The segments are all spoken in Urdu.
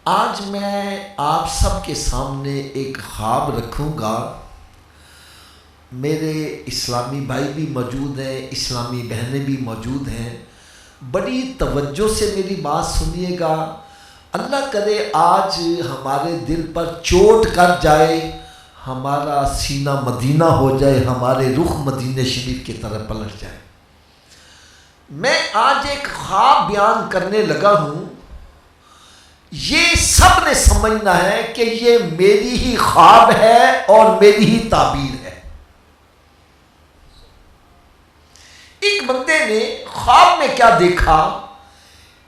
آج میں آپ سب کے سامنے ایک خواب رکھوں گا۔ میرے اسلامی بھائی بھی موجود ہیں، اسلامی بہنیں بھی موجود ہیں، بڑی توجہ سے میری بات سنیے گا۔ اللہ کرے آج ہمارے دل پر چوٹ کر جائے، ہمارا سینہ مدینہ ہو جائے، ہمارے رخ مدینہ شریف کی طرف پلٹ جائے۔ میں آج ایک خواب بیان کرنے لگا ہوں، یہ سب نے سمجھنا ہے کہ یہ میری ہی خواب ہے اور میری ہی تعبیر ہے۔ ایک بندے نے خواب میں کیا دیکھا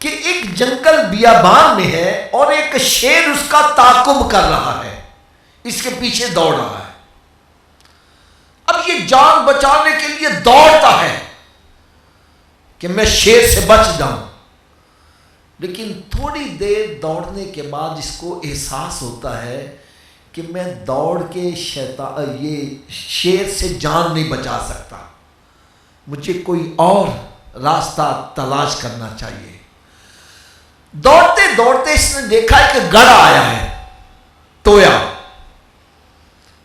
کہ ایک جنگل بیابان میں ہے اور ایک شیر اس کا تعاقب کر رہا ہے، اس کے پیچھے دوڑ رہا ہے۔ اب یہ جان بچانے کے لیے دوڑتا ہے کہ میں شیر سے بچ جاؤں، لیکن تھوڑی دیر دوڑنے کے بعد اس کو احساس ہوتا ہے کہ میں دوڑ کے یہ شیر سے جان نہیں بچا سکتا، مجھے کوئی اور راستہ تلاش کرنا چاہیے۔ دوڑتے دوڑتے اس نے دیکھا کہ گڑھا آیا ہے، تویا۔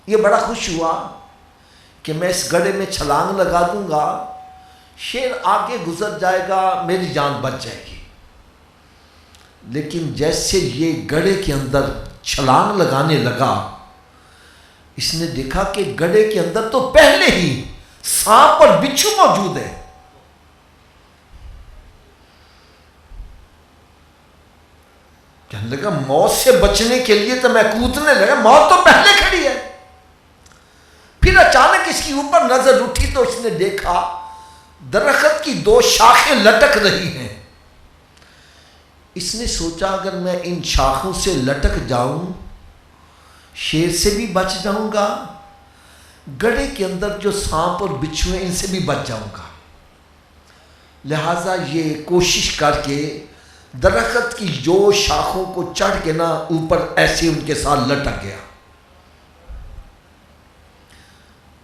یہ بڑا خوش ہوا کہ میں اس گڑھے میں چھلانگ لگا دوں گا، شیر آگے گزر جائے گا، میری جان بچ جائے گی۔ لیکن جیسے یہ گڑھے کے اندر چھلانگ لگانے لگا، اس نے دیکھا کہ گڑھے کے اندر تو پہلے ہی سانپ اور بچھو موجود ہے۔ کہنے لگا موت سے بچنے کے لیے تو میں کودنے لگا، موت تو پہلے کھڑی ہے۔ پھر اچانک اس کی اوپر نظر اٹھی تو اس نے دیکھا درخت کی دو شاخیں لٹک رہی ہیں۔ اس نے سوچا اگر میں ان شاخوں سے لٹک جاؤں، شیر سے بھی بچ جاؤں گا، گڑھے کے اندر جو سانپ اور بچھو ہیں ان سے بھی بچ جاؤں گا۔ لہٰذا یہ کوشش کر کے درخت کی جو شاخوں کو چڑھ کے اوپر ایسے ان کے ساتھ لٹک گیا۔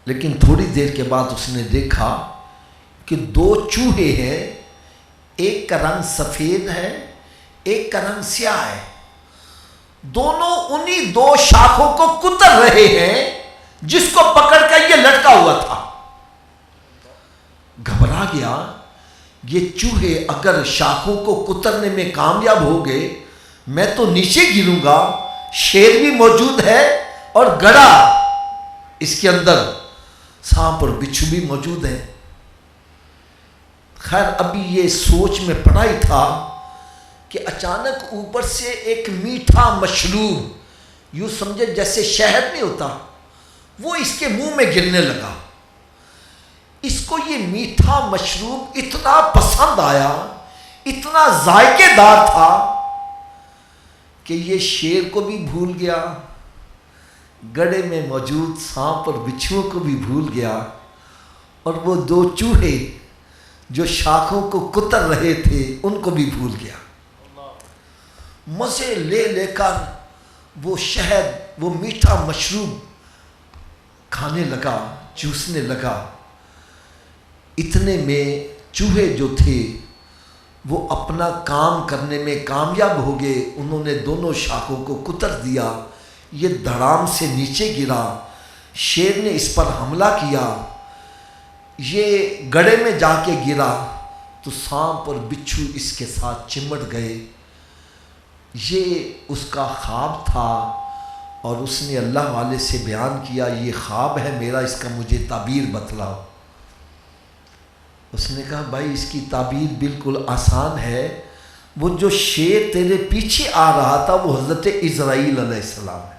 لیکن تھوڑی دیر کے بعد اس نے دیکھا کہ دو چوہے ہیں، ایک کا رنگ سفید ہے، ایک کا رنگ سیاہ ہے، دونوں انہی دو شاخوں کو کتر رہے ہیں جس کو پکڑ کر یہ لٹکا ہوا تھا۔ گھبرا گیا، یہ چوہے اگر شاخوں کو کترنے میں کامیاب ہو گئے میں تو نیچے گروں گا، شیر بھی موجود ہے اور گڑھا اس کے اندر سانپ اور بچھو بھی موجود ہیں۔ خیر ابھی یہ سوچ میں پڑا ہی تھا کہ اچانک اوپر سے ایک میٹھا مشروب، یوں سمجھے جیسے شہد نہیں ہوتا، وہ اس کے منہ میں گرنے لگا۔ اس کو یہ میٹھا مشروب اتنا پسند آیا، اتنا ذائقے دار تھا کہ یہ شیر کو بھی بھول گیا، گڑھے میں موجود سانپ اور بچھوؤں کو بھی بھول گیا، اور وہ دو چوہے جو شاخوں کو کتر رہے تھے ان کو بھی بھول گیا۔ مزے لے لے کر وہ شہد، وہ میٹھا مشروب کھانے لگا، چوسنے لگا۔ اتنے میں چوہے جو تھے وہ اپنا کام کرنے میں کامیاب ہو گئے، انہوں نے دونوں شاخوں کو کتر دیا، یہ دھڑام سے نیچے گرا، شیر نے اس پر حملہ کیا، یہ گڑھے میں جا کے گرا تو سانپ اور بچھو اس کے ساتھ چمٹ گئے۔ یہ اس کا خواب تھا اور اس نے اللہ والے سے بیان کیا یہ خواب ہے میرا، اس کا مجھے تعبیر بتلاؤ۔ اس نے کہا بھائی اس کی تعبیر بالکل آسان ہے، وہ جو شیر تیرے پیچھے آ رہا تھا وہ حضرت اسرائیل علیہ السلام ہے،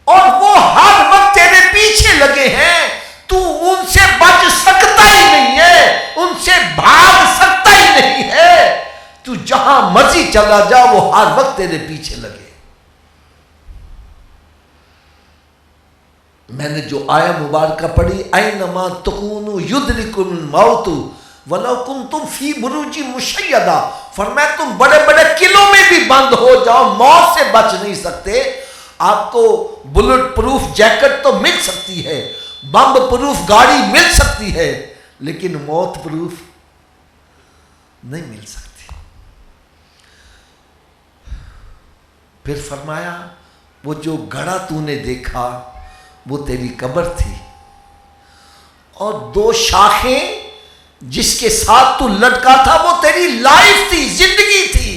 اور وہ ہر وقت تیرے پیچھے لگے ہیں، تو ان سے بچ سکتا ہی نہیں ہے، ان سے بھاگ سکتا ہی نہیں ہے، تو جہاں مرضی چلا جا وہ ہر وقت تیرے پیچھے لگے۔ میں نے جو آیہ مبارکہ پڑھی، اینما تکونوا یدرککم الموت ولو کنتم فی بروج مشیدہ، فرمایا تم بڑے بڑے قلعوں میں بھی بند ہو جاؤ موت سے بچ نہیں سکتے۔ آپ کو بلٹ پروف جیکٹ تو مل سکتی ہے، بم پروف گاڑی مل سکتی ہے، لیکن موت پروف نہیں مل سکتی۔ پھر فرمایا وہ جو گڑھا تو نے دیکھا وہ تیری قبر تھی، اور 2 شاخیں جس کے ساتھ تو لٹکا تھا وہ تیری لائف تھی، زندگی تھی،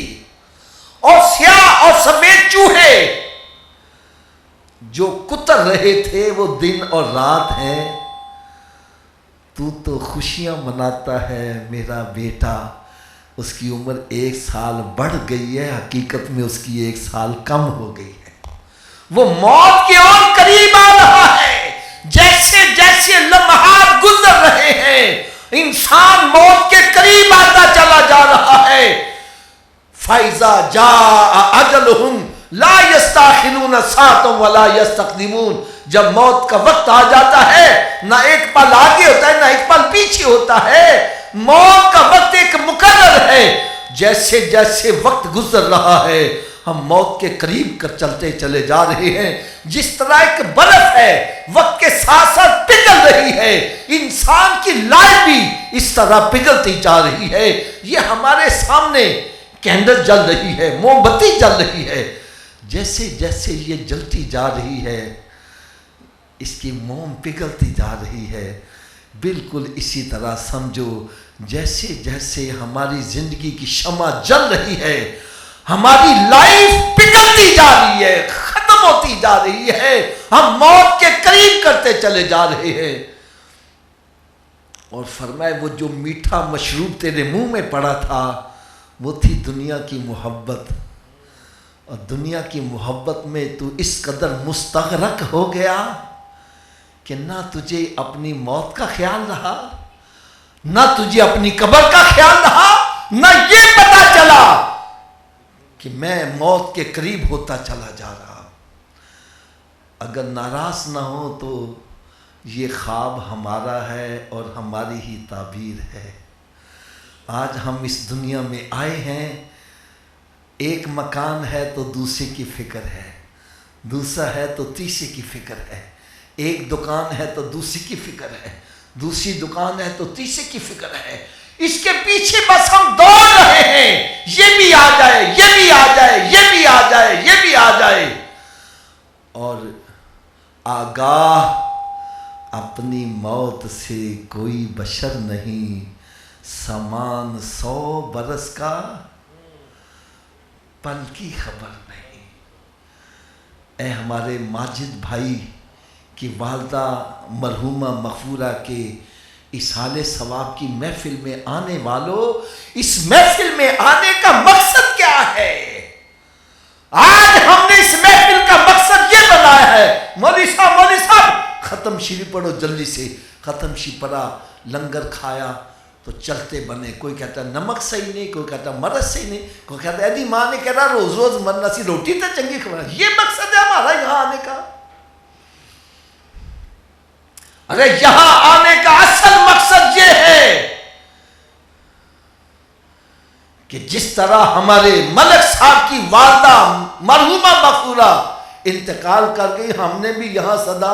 اور سیاہ اور سفید چوہے جو کتر رہے تھے وہ دن اور رات ہیں۔ تو خوشیاں مناتا ہے میرا بیٹا، اس کی عمر 1 سال بڑھ گئی ہے، حقیقت میں اس کی 1 سال کم ہو گئی ہے، وہ موت کے اور قریب آ رہا ہے۔ جیسے جیسے لمحات گزر رہے ہیں انسان موت کے قریب آتا چلا جا رہا ہے۔ فَإِذَا جَاءَ أَجَلُهُمْ لَا يَسْتَأْخِرُونَ سَاعَةً وَلَا يَسْتَقْدِمُونَ، جب موت کا وقت آ جاتا ہے نہ ایک پل آگے ہوتا ہے نہ ایک پل پیچھے ہوتا ہے، موت کا وقت ایک مقرر ہے۔ جیسے جیسے وقت گزر رہا ہے ہم موت کے قریب کر چلتے چلے جا رہے ہیں، جس طرح ایک برف ہے وقت کے ساتھ ساتھ پگھل رہی ہے، انسان کی لائف بھی اس طرح پگھلتی جا رہی ہے۔ یہ ہمارے سامنے کینڈل جل رہی ہے، موم بتی جل رہی ہے، جیسے جیسے یہ جلتی جا رہی ہے اس کی موم پگھلتی جا رہی ہے۔ بالکل اسی طرح سمجھو جیسے جیسے ہماری زندگی کی شمع جل رہی ہے ہماری لائف پگھلتی جا رہی ہے، ختم ہوتی جا رہی ہے، ہم موت کے قریب کرتے چلے جا رہے ہیں۔ اور فرمائے وہ جو میٹھا مشروب تیرے منہ میں پڑا تھا وہ تھی دنیا کی محبت، اور دنیا کی محبت میں تو اس قدر مستغرق ہو گیا کہ نہ تجھے اپنی موت کا خیال رہا، نہ تجھے اپنی قبر کا خیال رہا، نہ یہ پتا چلا کہ میں موت کے قریب ہوتا چلا جا رہا۔ اگر ناراض نہ ہو تو یہ خواب ہمارا ہے اور ہماری ہی تعبیر ہے۔ آج ہم اس دنیا میں آئے ہیں، ایک مکان ہے تو دوسرے کی فکر ہے، دوسرا ہے تو تیسرے کی فکر ہے، ایک دکان ہے تو دوسری کی فکر ہے، دوسری دکان ہے تو تیسرے کی فکر ہے۔ اس کے پیچھے بس ہم دوڑ رہے ہیں، یہ بھی آ جائے، یہ بھی آ جائے، یہ بھی آ جائے، یہ بھی آ جائے، اور آگاہ اپنی موت سے کوئی بشر نہیں، سامان 100 برس کا پل کی خبر نہیں۔ اے ہمارے ماجد بھائی کی والدہ مرحومہ مغفورہ کے اصحال ثواب کی محفل میں آنے والوں، اس محفل میں آنے کا مقصد کیا ہے؟ آج ہم نے اس محفل کا مقصد یہ بنایا ہے، مولوی صاحب ختم شریف پڑھو جلدی سے، ختم شریف پڑھا، لنگر کھایا تو چلتے بنے، کوئی کہتا ہے نمک صحیح نہیں، کوئی کہتا ہے مرض صحیح نہیں، کوئی کہتا ہے ایدی ماں نے کہہ رہا روز روز مرنا سی روٹی تو چنگی کھانا۔ یہ مقصد ہے ہمارا یہاں آنے کا؟ ارے یہاں آنے کا اصل مقصد یہ ہے کہ جس طرح ہمارے ملک صاحب کی والدہ مرحومہ مغفورہ انتقال کر گئی، ہم نے بھی یہاں صدا